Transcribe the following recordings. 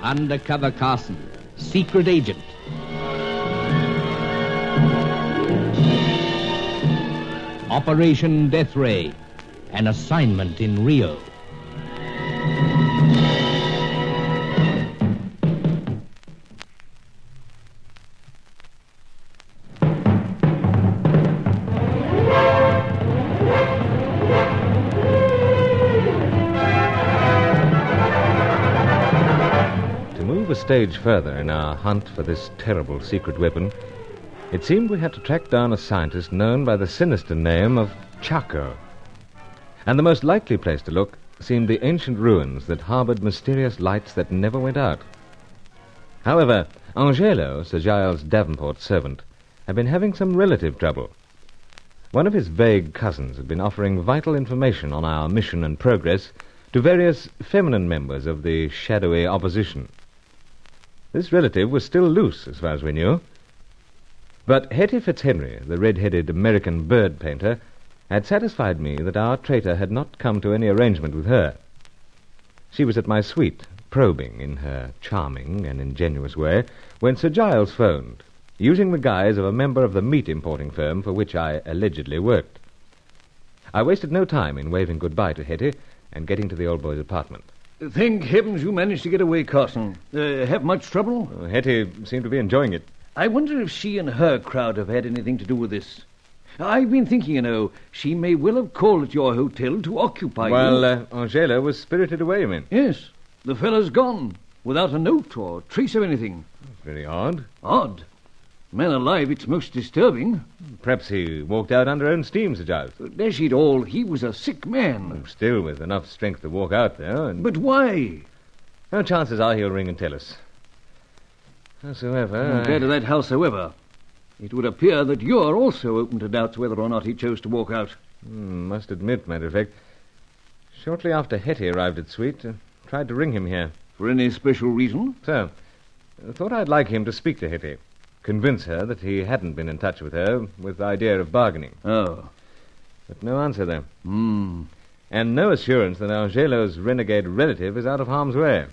Undercover Carson, secret agent. Operation Deathray, an assignment in Rio. A stage further in our hunt for this terrible secret weapon, it seemed we had to track down a scientist known by the sinister name of Chaco. And the most likely place to look seemed the ancient ruins that harbored mysterious lights that never went out. However, Angelo, Sir Giles Davenport's servant, had been having some relative trouble. One of his vague cousins had been offering vital information on our mission and progress to various feminine members of the shadowy opposition. This relative was still loose, as far as we knew. But Hetty Fitzhenry, the red-headed American bird painter, had satisfied me that our traitor had not come to any arrangement with her. She was at my suite, probing in her charming and ingenuous way, when Sir Giles phoned, using the guise of a member of the meat-importing firm for which I allegedly worked. I wasted no time in waving goodbye to Hetty and getting to the old boy's apartment. Thank heavens you managed to get away, Carson. Have much trouble? Hetty seemed to be enjoying it. I wonder if she and her crowd have had anything to do with this. I've been thinking, she may well have called at your hotel to occupy you. Well, Angela was spirited away, you mean? Yes. The fellow's gone, without a note or trace of anything. Very odd. Odd? Man alive, it's most disturbing. Perhaps he walked out under own steam, Sir Giles. Dash it all, he was a sick man. Still with enough strength to walk out there. But why? No, chances are he'll ring and tell us. Howsoever... Compared to that, howsoever, it would appear that you're also open to doubts whether or not he chose to walk out. Must admit, matter of fact, shortly after Hetty arrived at Suite, tried to ring him here. For any special reason? So, thought I'd like him to speak to Hetty. Convince her that he hadn't been in touch with her with the idea of bargaining. Oh. But no answer, though. And no assurance that Angelo's renegade relative is out of harm's way.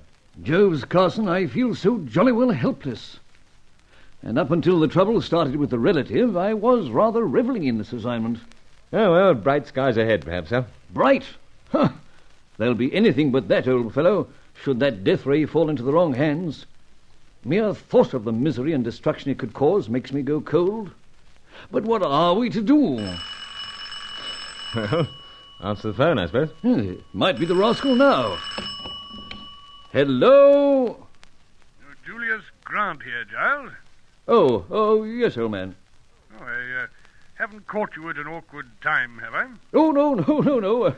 Joves, Carson, I feel so jolly well helpless. And up until the trouble started with the relative, I was rather reveling in this assignment. Oh, well, bright skies ahead, perhaps, huh? Bright? Huh. There'll be anything but that, old fellow, should that Deathray fall into the wrong hands. Mere thought of the misery and destruction it could cause makes me go cold. But what are we to do? Well, answer the phone, I suppose. It might be the rascal now. Hello? Julius Grant here, Giles. Oh, yes, old man. Oh, I haven't caught you at an awkward time, have I? Oh, no.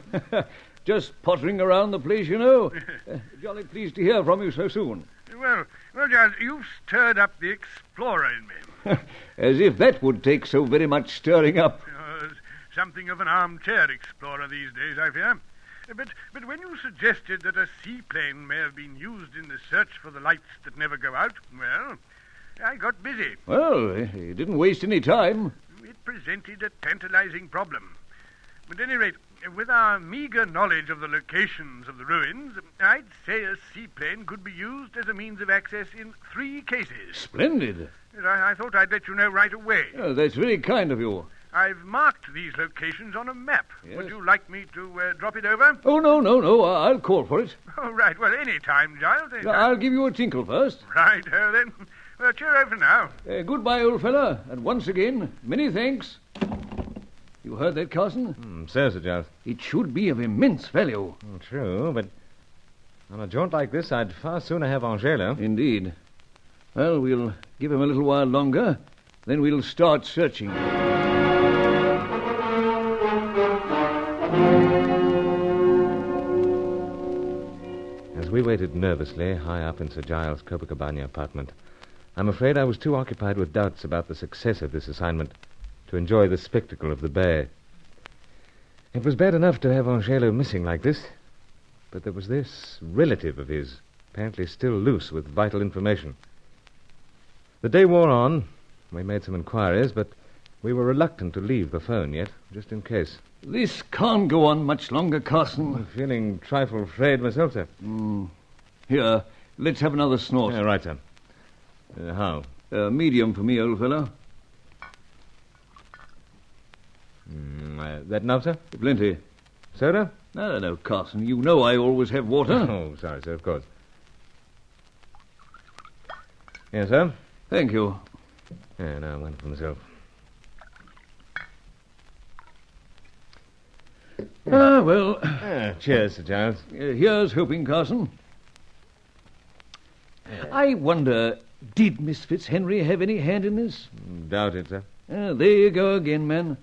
Just pottering around the place, Jolly pleased to hear from you so soon. Well, Giles, you've stirred up the explorer in me. As if that would take so very much stirring up. Something of an armchair explorer these days, I fear. But when you suggested that a seaplane may have been used in the search for the lights that never go out, well, I got busy. Well, he didn't waste any time. It presented a tantalizing problem. At any rate, with our meager knowledge of the locations of the ruins, I'd say a seaplane could be used as a means of access in 3 cases. Splendid. I thought I'd let you know right away. Oh, that's very kind of you. I've marked these locations on a map. Yes. Would you like me to drop it over? Oh, no. I'll call for it. Oh, right. Well, any time, Giles. Any time. I'll give you a tinkle first. Right-o, then. Well, cheerio for now. Goodbye, old fella. And once again, many thanks. You heard that, Carson? So, Sir Giles. It should be of immense value. True, but on a jaunt like this, I'd far sooner have Angelo. Indeed. Well, we'll give him a little while longer, then we'll start searching. As we waited nervously high up in Sir Giles' Copacabana apartment, I'm afraid I was too occupied with doubts about the success of this assignment to enjoy the spectacle of the bay. It was bad enough to have Angelo missing like this, but there was this relative of his, apparently still loose with vital information. The day wore on. We made some inquiries, but we were reluctant to leave the phone yet, just in case. This can't go on much longer, Carson. I'm feeling a trifle afraid myself, sir. Here, Let's have another snort. Right, sir. How? Medium for me, old fellow. That enough, sir? Plenty. Soda? No, Carson. You know I always have water. Oh, sorry, sir, of course. Yes, sir? Thank you. Yeah, no, one for myself. Well... cheers, Sir Giles. Here's hoping, Carson. I wonder, did Miss Fitzhenry have any hand in this? Doubt it, sir. There you go again, man.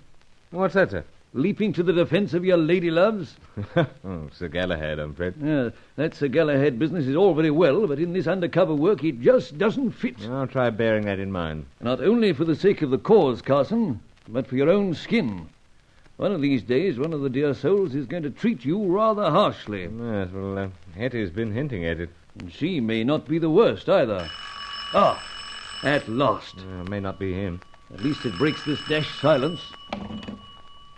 What's that, sir? Leaping to the defence of your lady loves. Oh, Sir Galahad, I'm afraid. That Sir Galahad business is all very well, but in this undercover work it just doesn't fit. I'll try bearing that in mind. Not only for the sake of the cause, Carson, but for your own skin. One of these days, one of the dear souls is going to treat you rather harshly. Yes, well, Hetty's been hinting at it. And she may not be the worst, either. At last. May not be him. At least it breaks this dashed silence.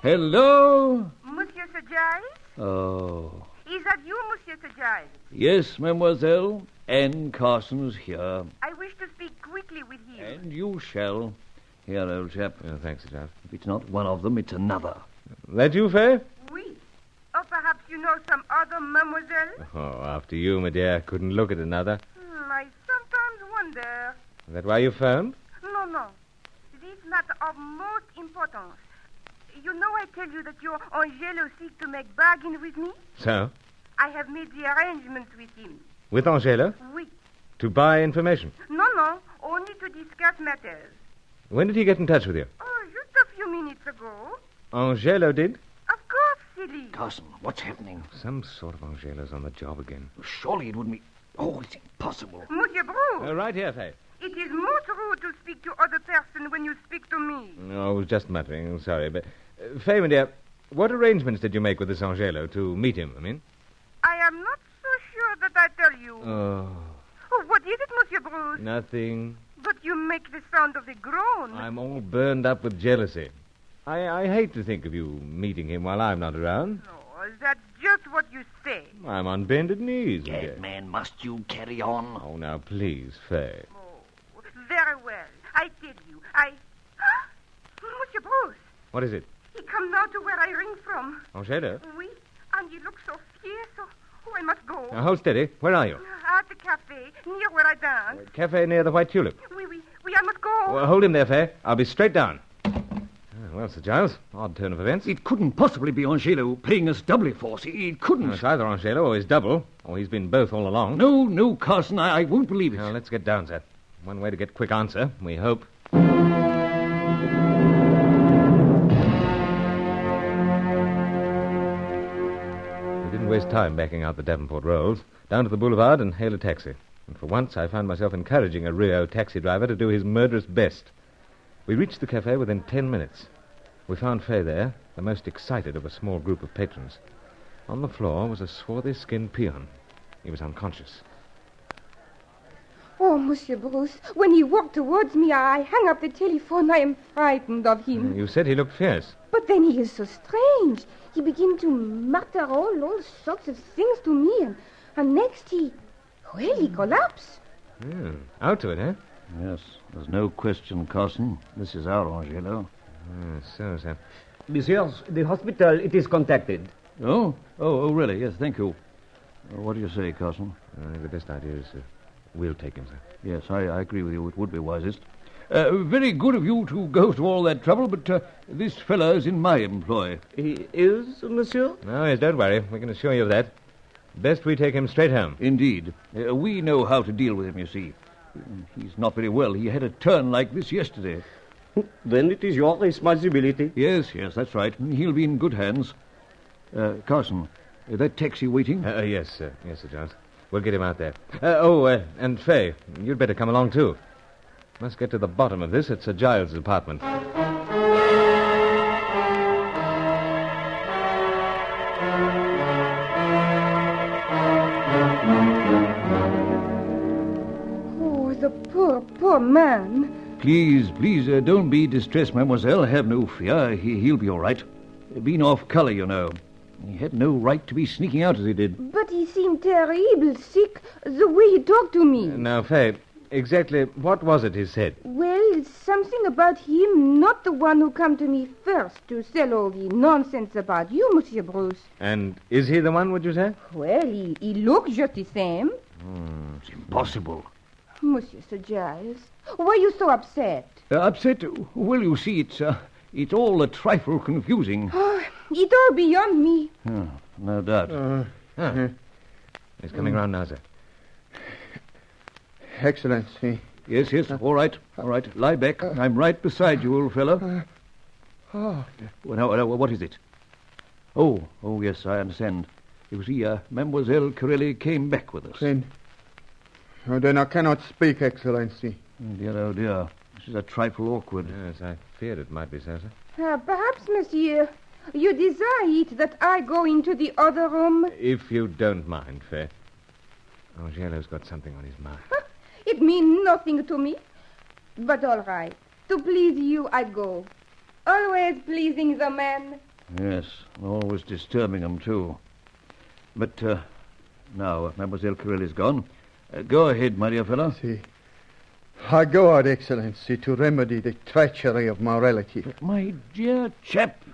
Hello? Monsieur Sir Giles? Oh. Is that you, Monsieur Sir Giles? Yes, mademoiselle. And Carson's here. I wish to speak quickly with him. And you shall. Here, old chap. Thanks, Sir Giles. If it's not one of them, it's another. That you, Fay? Oui. Or perhaps you know some other mademoiselle? Oh, after you, my dear. Couldn't look at another. I sometimes wonder. Is that why you phoned? No. This matter of most importance. You know I tell you that your Angelo seeks to make bargain with me? So? I have made the arrangements with him. With Angelo? Oui. To buy information? No. Only to discuss matters. When did he get in touch with you? Oh, just a few minutes ago. Angelo did? Of course, silly. Carson, what's happening? Some sort of Angelo's on the job again. Surely it wouldn't be... Oh, it's impossible. Monsieur Bruce. Right here, Fay. It is most rude to speak to other person when you speak to me. I was just muttering. Sorry, but... Fay, my dear, what arrangements did you make with this Angelo to meet him, I mean? I am not so sure that I tell you. Oh, What is it, Monsieur Bruce? nothing. But you make the sound of a groan. I'm all burned up with jealousy. I hate to think of you meeting him while I'm not around. No, that's just what you say. I'm on bended knees, my dear. Dead man, must you carry on? Oh, now, please, Fay. Oh, very well. I tell you, Monsieur Bruce, What is it? he come now to where I ring from. Angelo? Oui, and he looks so fierce, so... Oh, I must go. Now, hold steady. Where are you? At the cafe, near where I dance. Cafe near the White Tulip. Oui, I must go. Well, hold him there, Fay. I'll be straight down. Well, Sir Giles, odd turn of events. It couldn't possibly be Angelo paying us doubly for us. It couldn't. It's either Angelo or his double, or he's been both all along. No, Carson, I won't believe it. Now, let's get down, sir. One way to get quick answer, we hope. We didn't waste time backing out the Davenport rolls. Down to the boulevard and hail a taxi. And for once, I found myself encouraging a Rio taxi driver to do his murderous best. We reached the cafe within 10 minutes. We found Fay there, the most excited of a small group of patrons. On the floor was a swarthy-skinned peon. He was unconscious. Oh, Monsieur Bruce, when he walked towards me, I hung up the telephone. I am frightened of him. You said he looked fierce. But then he is so strange. He began to mutter all sorts of things to me, and next he collapsed. Out to it, eh? Yes, there's no question, Carson. This is our Angelo. So, sir. Messieurs, the hospital, it is contacted. Oh, really? Yes, thank you. What do you say, Carson? I think the best idea is we'll take him, sir. Yes, I agree with you. It would be wisest. Very good of you to go to all that trouble, but this fellow's in my employ. He is, monsieur? No, yes, don't worry. We can assure you of that. Best we take him straight home. Indeed. We know how to deal with him, you see. He's not very well. He had a turn like this yesterday. Then it is your responsibility. Yes, that's right. He'll be in good hands. Carson, that taxi waiting? Yes, sir. Yes, Sir Giles. We'll get him out there. And Fay, you'd better come along, too. Must get to the bottom of this at Sir Giles' apartment. Oh, the poor man. Please, don't be distressed, mademoiselle. Have no fear. He'll be all right. Been off color, you know. He had no right to be sneaking out as he did. But he seemed terrible sick, the way he talked to me. Now, Faye, exactly what was it he said? Well, something about him, not the one who come to me first to sell all the nonsense about you, Monsieur Bruce. And is he the one, would you say? Well, he looks just the same. It's impossible. Monsieur Sir Giles, why are you so upset? Upset? Well, you see, it's all a trifle confusing. Oh, it's all beyond me. No doubt. He's coming round now, sir. Excellency. Yes, all right. Lie back. I'm right beside you, old fellow. Well, now, what is it? Oh, yes, I understand. You see, Mademoiselle Corelli came back with us. Then I cannot speak, Excellency. Oh, dear. This is a trifle awkward. Yes, I feared it might be so, sir. Perhaps, Monsieur, you desire it that I go into the other room? If you don't mind, Faye. Angelo's got something on his mind. It means nothing to me. But all right. To please you, I go. Always pleasing the man. Yes, always disturbing them, too. But, now, Mademoiselle Corelli's gone. Go ahead, my dear fellow. See, I go out, Excellency, to remedy the treachery of my relative. But my dear chap,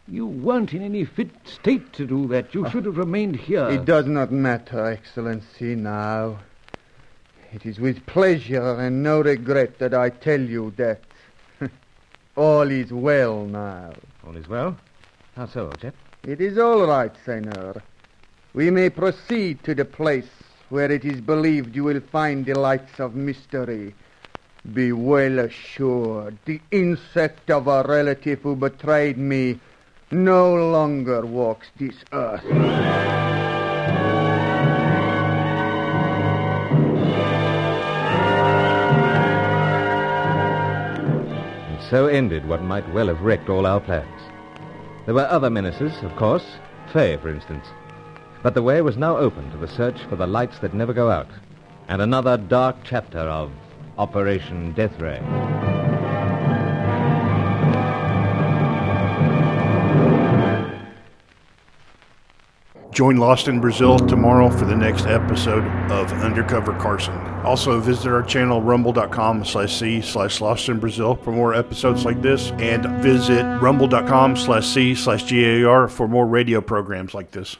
you weren't in any fit state to do that. You should have remained here. It does not matter, Excellency, now. It is with pleasure and no regret that I tell you that all is well now. All is well? How so, old chap? It is all right, Senor. We may proceed to the place where it is believed you will find the lights of mystery. Be well assured, the insect of a relative who betrayed me no longer walks this earth. And so ended what might well have wrecked all our plans. There were other menaces, of course. Faye, for instance. But the way was now open to the search for the lights that never go out, and another dark chapter of Operation Deathray. Join Lost in Brazil tomorrow for the next episode of Undercover Carson. Also visit our channel rumble.com/c/Lost in Brazil for more episodes like this, and visit rumble.com/c/GAR for more radio programs like this.